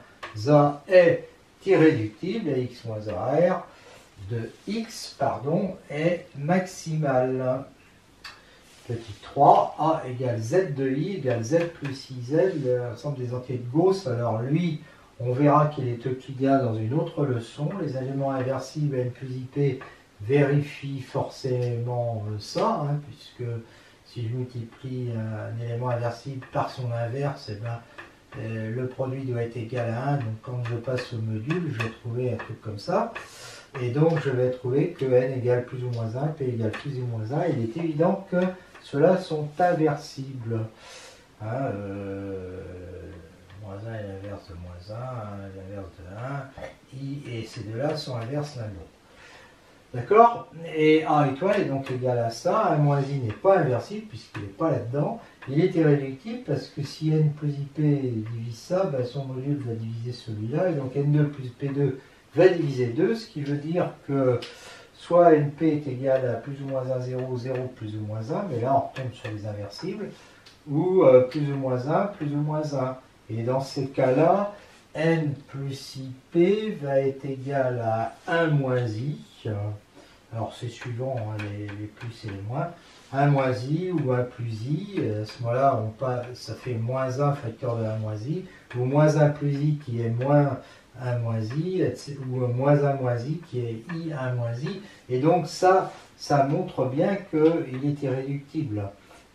A est irréductible, et X moins AR de X, est maximal. Petit 3, A égale Z de I égale Z plus IZ, l'ensemble des entiers de Gauss. Alors lui, on verra qu'il est euclidien dans une autre leçon. Les éléments inversibles N plus IP vérifient forcément ça, hein, puisque si je multiplie un élément inversible par son inverse, le produit doit être égal à 1, donc quand je passe au module, je vais trouver un truc comme ça. Et donc je vais trouver que n égale plus ou moins 1, p égale plus ou moins 1. Il est évident que ceux-là sont inversibles. Hein, moins 1 est l'inverse de moins 1, 1 est l'inverse de 1, i et ces deux-là sont inverses l'un de l'autre. D'accord? Et a étoile est donc égal à ça. 1 moins i n'est pas inversible puisqu'il n'est pas là-dedans. Il est irréductible parce que si n plus ip divise ça, ben son module va diviser celui-là. Et donc n2 plus p2 va diviser 2, ce qui veut dire que soit np est égal à plus ou moins 1, 0, 0, plus ou moins 1, mais là on retombe sur les inversibles, ou plus ou moins 1, plus ou moins 1. Et dans ces cas-là, n plus ip va être égal à 1 moins i. Alors c'est suivant, hein, les plus et les moins. 1 moins i ou 1 plus i, à ce moment-là, ça fait moins 1 facteur de 1 moins i, ou moins 1 plus i qui est moins 1 moins i, ou moins 1 moins i qui est i 1 moins i. Et donc ça montre bien qu'il est irréductible.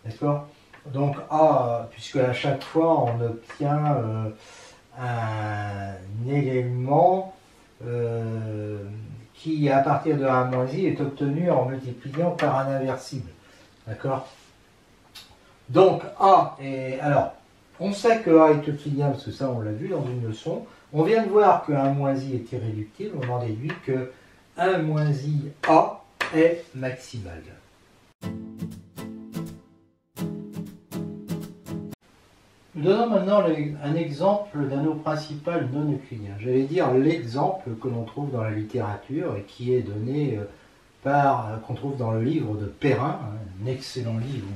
D'accord? Donc A, puisque à chaque fois on obtient un élément qui, à partir de 1 moins i, est obtenu en multipliant par un inversible. D'accord? Donc A est... Alors, on sait que A est euclidien, parce que ça on l'a vu dans une leçon. On vient de voir que 1 moins i est irréductible, on en déduit que 1 moins i A est maximal. Nous donnons maintenant un exemple d'anneau principal non euclidien. J'allais dire l'exemple que l'on trouve dans la littérature et qui est donné qu'on trouve dans le livre de Perrin, un excellent livre.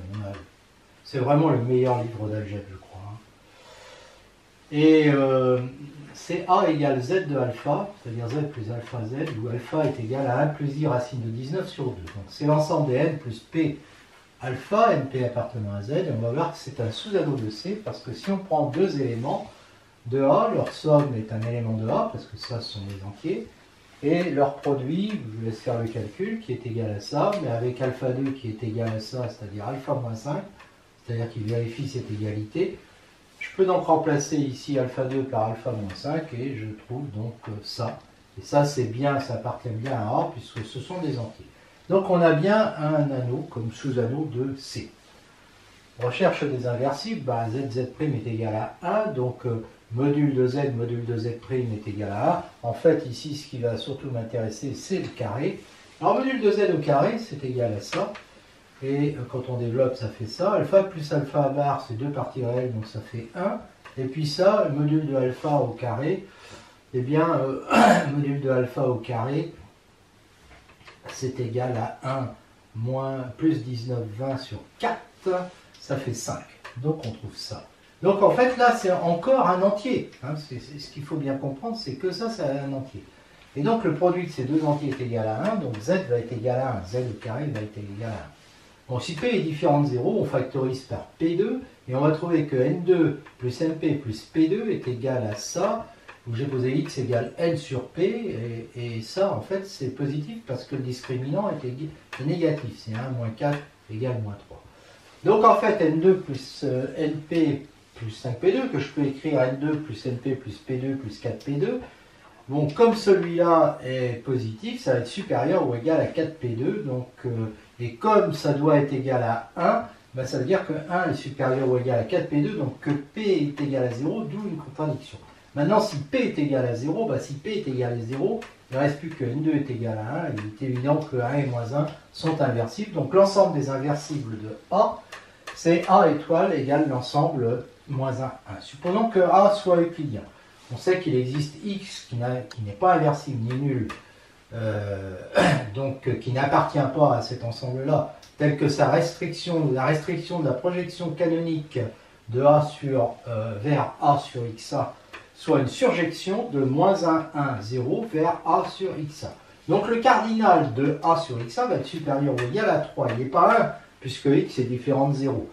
C'est vraiment le meilleur livre d'algèbre, je crois. Et c'est A égale Z de alpha, c'est-à-dire Z plus alpha Z, où alpha est égal à 1 plus I racine de 19 sur 2. Donc c'est l'ensemble des n plus P alpha, NP appartenant à Z, et on va voir que c'est un sous-anneau de C, parce que si on prend deux éléments de A, leur somme est un élément de A, parce que ça ce sont des entiers, et leur produit, je vous laisse faire le calcul, qui est égal à ça, mais avec alpha 2 qui est égal à ça, c'est-à-dire alpha moins 5, c'est-à-dire qu'il vérifie cette égalité. Je peux donc remplacer ici alpha 2 par alpha moins 5, et je trouve donc ça. Et ça c'est bien, ça appartient bien à A, puisque ce sont des entiers. Donc on a bien un anneau comme sous-anneau de C. Recherche des inversibles, bah, ZZ' est égal à 1, donc module de Z est égal à 1. En fait, ici, ce qui va surtout m'intéresser, c'est le carré. Alors, module de Z au carré, c'est égal à ça. Et quand on développe, ça fait ça. Alpha plus alpha à barre, c'est deux parties réelles, donc ça fait 1. Et puis ça, le module de alpha au carré, eh bien, module de alpha au carré, c'est égal à 1 moins plus 19, 20 sur 4, ça fait 5. Donc on trouve ça. Donc en fait là c'est encore un entier. Hein. Ce qu'il faut bien comprendre, c'est que ça c'est un entier. Et donc le produit de ces deux entiers est égal à 1, donc Z va être égal à 1, Z au carré va être égal à 1. Bon, si P est différent de 0, on factorise par P2, et on va trouver que N2 plus MP plus P2 est égal à ça, où j'ai posé x égale n sur p, et ça en fait c'est positif parce que le discriminant est négatif, c'est 1 moins 4 égale moins 3. Donc en fait n2 plus np plus 5p2, que je peux écrire n2 plus np plus p2 plus 4p2, bon comme celui-là est positif, ça va être supérieur ou égal à 4p2, donc, et comme ça doit être égal à 1, ben ça veut dire que 1 est supérieur ou égal à 4p2, donc que p est égal à 0, d'où une contradiction. Maintenant, si P est égal à 0, bah, si P est égal à 0, il ne reste plus que N2 est égal à 1. Il est évident que 1 et moins 1 sont inversibles. Donc l'ensemble des inversibles de A, c'est A étoile égale l'ensemble moins 1, 1. Supposons que A soit euclidien. On sait qu'il existe X qui n'est pas inversible ni nul, donc qui n'appartient pas à cet ensemble-là, tel que sa restriction, la restriction de la projection canonique de A vers A sur XA, soit une surjection de moins 1, 1, 0 vers A sur XA. Donc le cardinal de A sur XA va être supérieur ou égal à 3. Il n'est pas 1, puisque X est différent de 0.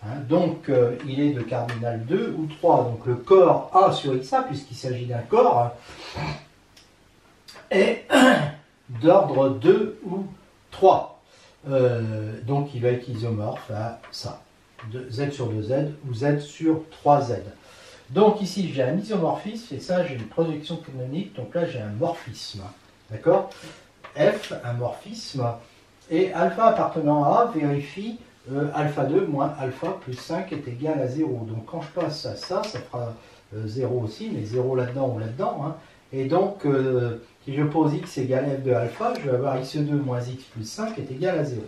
Hein, donc il est de cardinal 2 ou 3. Donc le corps A sur XA, puisqu'il s'agit d'un corps, est d'ordre 2 ou 3. Donc il va être isomorphe à ça. Z sur 2Z ou Z sur 3Z. Donc ici j'ai un isomorphisme et ça j'ai une projection canonique, donc là j'ai un morphisme. D'accord? F, un morphisme, et alpha appartenant à A vérifie alpha 2 moins alpha plus 5 est égal à 0. Donc quand je passe à ça, ça fera 0 aussi, mais 0 là-dedans ou là-dedans. Hein. Et donc, si je pose x égale f de alpha, je vais avoir x2 moins x plus 5 est égal à 0.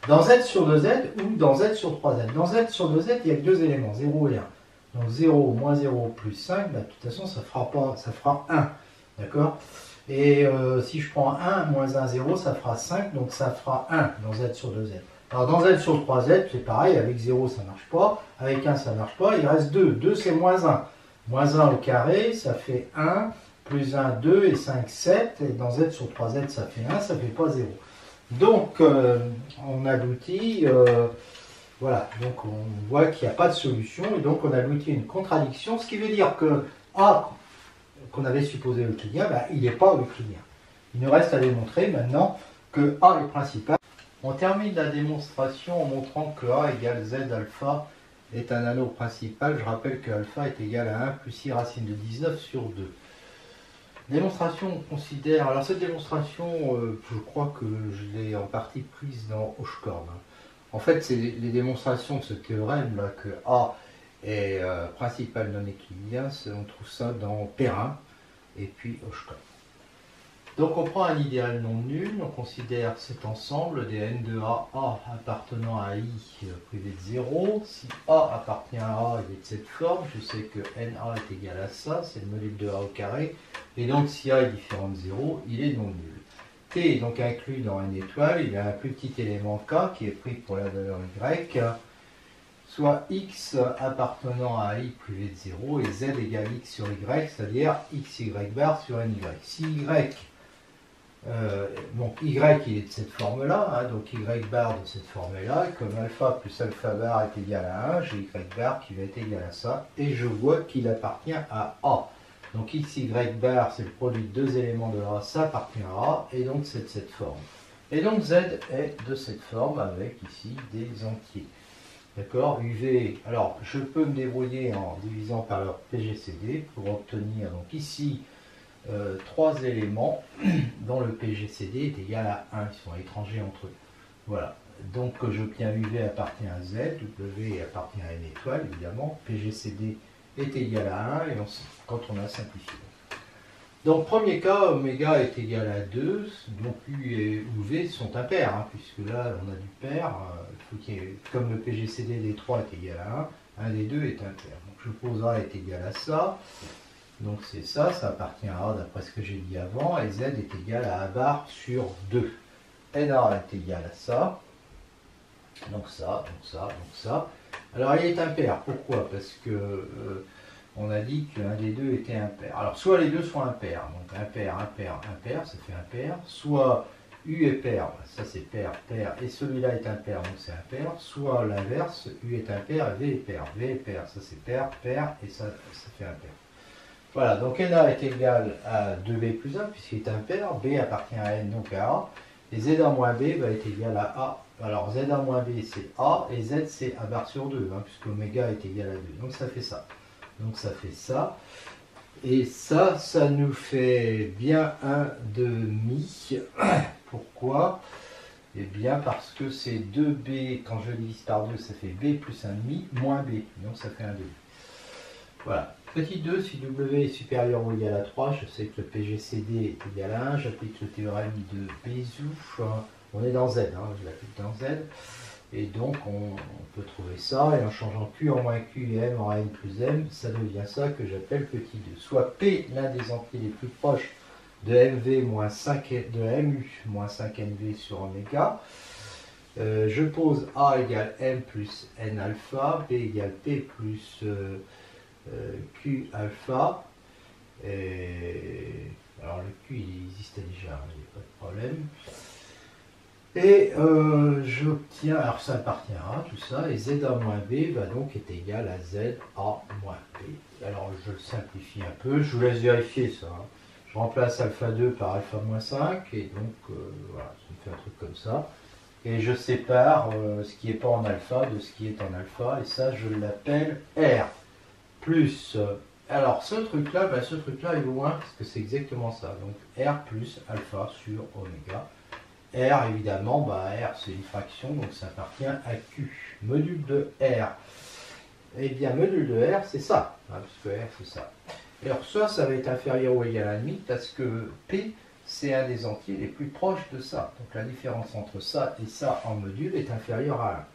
Dans z sur 2z ou dans z sur 3z. Dans z sur 2z, il n'y a que deux éléments, 0 et 1. Donc 0 moins 0 plus 5, bah, de toute façon, ça fera 1. D'accord? Et si je prends 1 moins 1, 0, ça fera 5, donc ça fera 1 dans z sur 2z. Alors dans z sur 3z, c'est pareil, avec 0 ça ne marche pas, avec 1 ça ne marche pas, il reste 2. 2 c'est moins 1. Moins 1 au carré, ça fait 1, plus 1, 2, et 5, 7. Et dans z sur 3z, ça fait 1, ça ne fait pas 0. Donc on aboutit, voilà, donc on voit qu'il n'y a pas de solution, et donc on aboutit à une contradiction, ce qui veut dire que A, qu'on avait supposé euclidien, ben, il n'est pas euclidien. Il nous reste à démontrer maintenant que A est principal. On termine la démonstration en montrant que A égale Z alpha est un anneau principal. Je rappelle que alpha est égal à 1 plus 6 racine de 19 sur 2. Démonstration, on considère... Alors cette démonstration, je crois que je l'ai en partie prise dans Hochkorn. En fait, c'est les démonstrations de ce théorème là, que A est principal non euclidien, on trouve ça dans Perrin et puis Hochkorn. Donc on prend un idéal non nul, on considère cet ensemble des n de A appartenant à I privé de 0. Si A appartient à A, il est de cette forme, je sais que NA est égal à ça, c'est le module de A au carré, et donc si A est différent de 0, il est non nul. T est donc inclus dans n étoile, il y a un plus petit élément K qui est pris pour la valeur Y, soit X appartenant à I privé de 0 et Z égale X sur Y, c'est-à-dire XY bar sur NY. Si Y donc y il est de cette forme là, hein, donc y bar de cette forme là, et comme alpha plus alpha bar est égal à 1, j'ai y bar qui va être égal à ça, et je vois qu'il appartient à A. Donc xy bar c'est le produit de deux éléments de A, ça appartient à A, et donc c'est de cette forme. Et donc Z est de cette forme avec ici des entiers. D'accord, UV, alors je peux me débrouiller en divisant par leur PGCD pour obtenir donc ici 3 éléments dont le PGCD est égal à 1, ils sont étrangers entre eux. Voilà, donc j'obtiens UV appartient à Z, W appartient à N étoile, évidemment, PGCD est égal à 1, et quand on a simplifié. Donc premier cas, oméga est égal à 2, donc U et UV sont impairs, hein, puisque là on a du pair, comme le PGCD des 3 est égal à 1, un des deux est impair. Donc je pose A est égal à ça. Donc c'est ça, ça appartient à A d'après ce que j'ai dit avant, et Z est égal à A bar sur 2. NA est égal à ça, donc ça, donc ça, donc ça. Alors il est impair, pourquoi? Parce que on a dit qu'un des deux était impair. Alors soit les deux sont impairs, donc impair, impair, impair, ça fait impair, soit U est pair, ça c'est pair, pair, et celui-là est impair, donc c'est impair, soit l'inverse, U est impair et V est pair, V est pair, ça c'est pair, pair, et ça fait impair. Voilà, donc NA est égal à 2B plus 1, puisqu'il est impair, B appartient à N, donc à A, et ZA moins B va être égal à A. Alors ZA moins B c'est A, et Z c'est A bar sur 2, hein, puisque oméga est égal à 2, donc ça fait ça. Donc ça fait ça, et ça nous fait bien 1,5. Pourquoi? Eh bien parce que c'est 2B, quand je divise par 2, ça fait B plus 1,5, moins B, donc ça fait 1,2. Voilà. Petit 2, si W est supérieur ou égal à 3, je sais que le PGCD est égal à 1, j'applique le théorème de Bézout, on est dans Z, hein, je l'applique dans Z, et donc on peut trouver ça, et en changeant Q en moins Q et M en N plus M, ça devient ça que j'appelle petit 2. Soit P, l'un des entiers les plus proches de MV moins 5, de MU moins 5NV sur oméga. Je pose A égale M plus N alpha, B égale P plus Q alpha, et alors le Q il existait déjà, il n'y a pas de problème, et j'obtiens, alors ça appartient à tout ça, et ZA moins B va donc être égal à ZA moins B. Alors je le simplifie un peu, je vous laisse vérifier ça, hein. Je remplace alpha 2 par alpha moins 5, et donc voilà, ça me fait un truc comme ça, et je sépare ce qui n'est pas en alpha de ce qui est en alpha, et ça je l'appelle R. plus, alors ce truc-là, il vaut 1 parce que c'est exactement ça. Donc R plus alpha sur oméga. R, évidemment, R c'est une fraction, donc ça appartient à Q. Module de R. Eh bien, module de R, c'est ça, puisque R, c'est ça. Alors, ça va être inférieur ou égal à 1,5 parce que P, c'est un des entiers les plus proches de ça. Donc, la différence entre ça et ça en module est inférieure à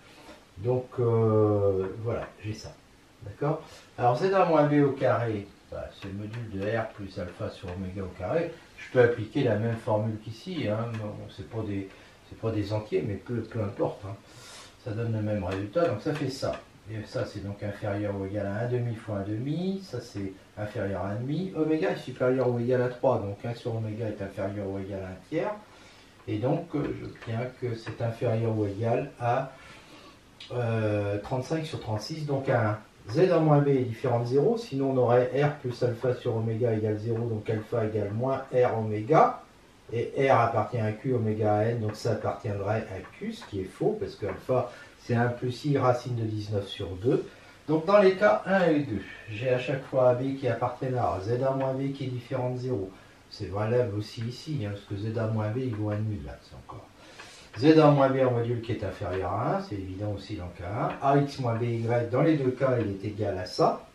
1. Donc, voilà, j'ai ça. D'accord? Alors, Z1 moins B au carré, c'est le module de R plus alpha sur oméga au carré. Je peux appliquer la même formule qu'ici. Bon, c'est pas des entiers, mais peu importe. Ça donne le même résultat, donc ça fait ça. Et ça, c'est donc inférieur ou égal à 1,5 fois 1,5. Ça, c'est inférieur à 1,5. Oméga est supérieur ou égal à 3. Donc 1 sur oméga est inférieur ou égal à 1 tiers. Et donc, j'obtiens que c'est inférieur ou égal à 35 sur 36, donc à 1. Z1 moins B est différent de 0. Sinon, on aurait R plus alpha sur oméga égale 0. Donc alpha égale moins R oméga. Et R appartient à Q, oméga à N. Donc ça appartiendrait à Q, ce qui est faux, parce que alpha c'est 1 plus I racine de 19 sur 2. Donc dans les cas 1 et 2, j'ai à chaque fois AB qui appartient à Z1 moins B qui est différent de 0. C'est valable aussi ici, parce que Z1 moins B il vaut 1,5 là, c'est encore. Z1 moins B en module qui est inférieur à 1, c'est évident aussi dans le cas 1. AX moins BY, dans les deux cas, il est égal à ça.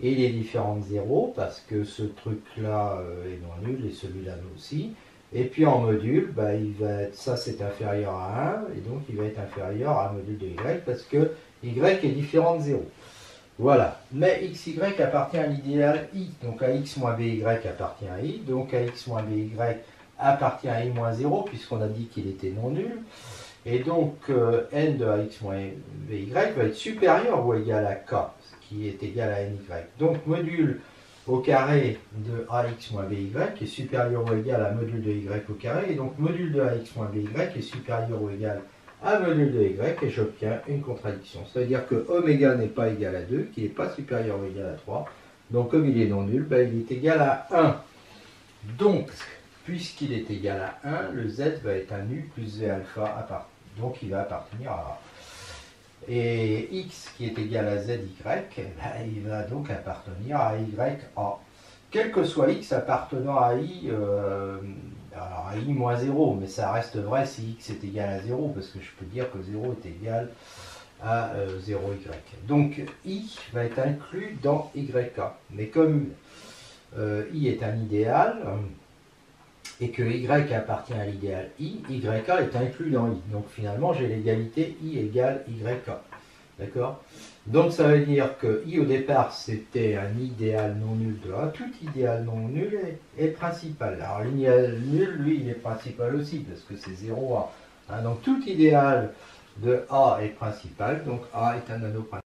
Et il est différent de 0, parce que ce truc-là est non nul, et celui-là aussi. Et puis en module, il va être, ça c'est inférieur à 1, et donc il va être inférieur à un module de y, parce que y est différent de 0. Voilà. Mais xy appartient à l'idéal i. Donc ax moins by appartient à i. Donc ax moins by appartient à i moins 0, puisqu'on a dit qu'il était non nul. Et donc n de ax moins by va être supérieur ou égal à k, ce qui est égal à ny. Donc module au carré de ax moins by est supérieur ou égal à module de y au carré, et donc module de ax moins by est supérieur ou égal à module de y, et j'obtiens une contradiction. Ça veut dire que oméga n'est pas égal à 2, qu'il n'est pas supérieur ou égal à 3, donc comme il est non nul, il est égal à 1. Donc, puisqu'il est égal à 1, le z va être un u plus v alpha, donc il va appartenir à A. Et x qui est égal à zy, il va donc appartenir à ya. Quel que soit x appartenant à i, alors à i moins 0, mais ça reste vrai si x est égal à 0, parce que je peux dire que 0 est égal à 0y. Donc i va être inclus dans yk. Mais comme i est un idéal, et que y appartient à l'idéal i, yk est inclus dans i. Donc finalement, j'ai l'égalité i égale yk. D'accord? Donc ça veut dire que i au départ, c'était un idéal non nul de A. Tout idéal non nul est principal. Alors l'idéal nul, lui, il est principal aussi, parce que c'est 0A. Donc tout idéal de A est principal, donc A est un anneau principal.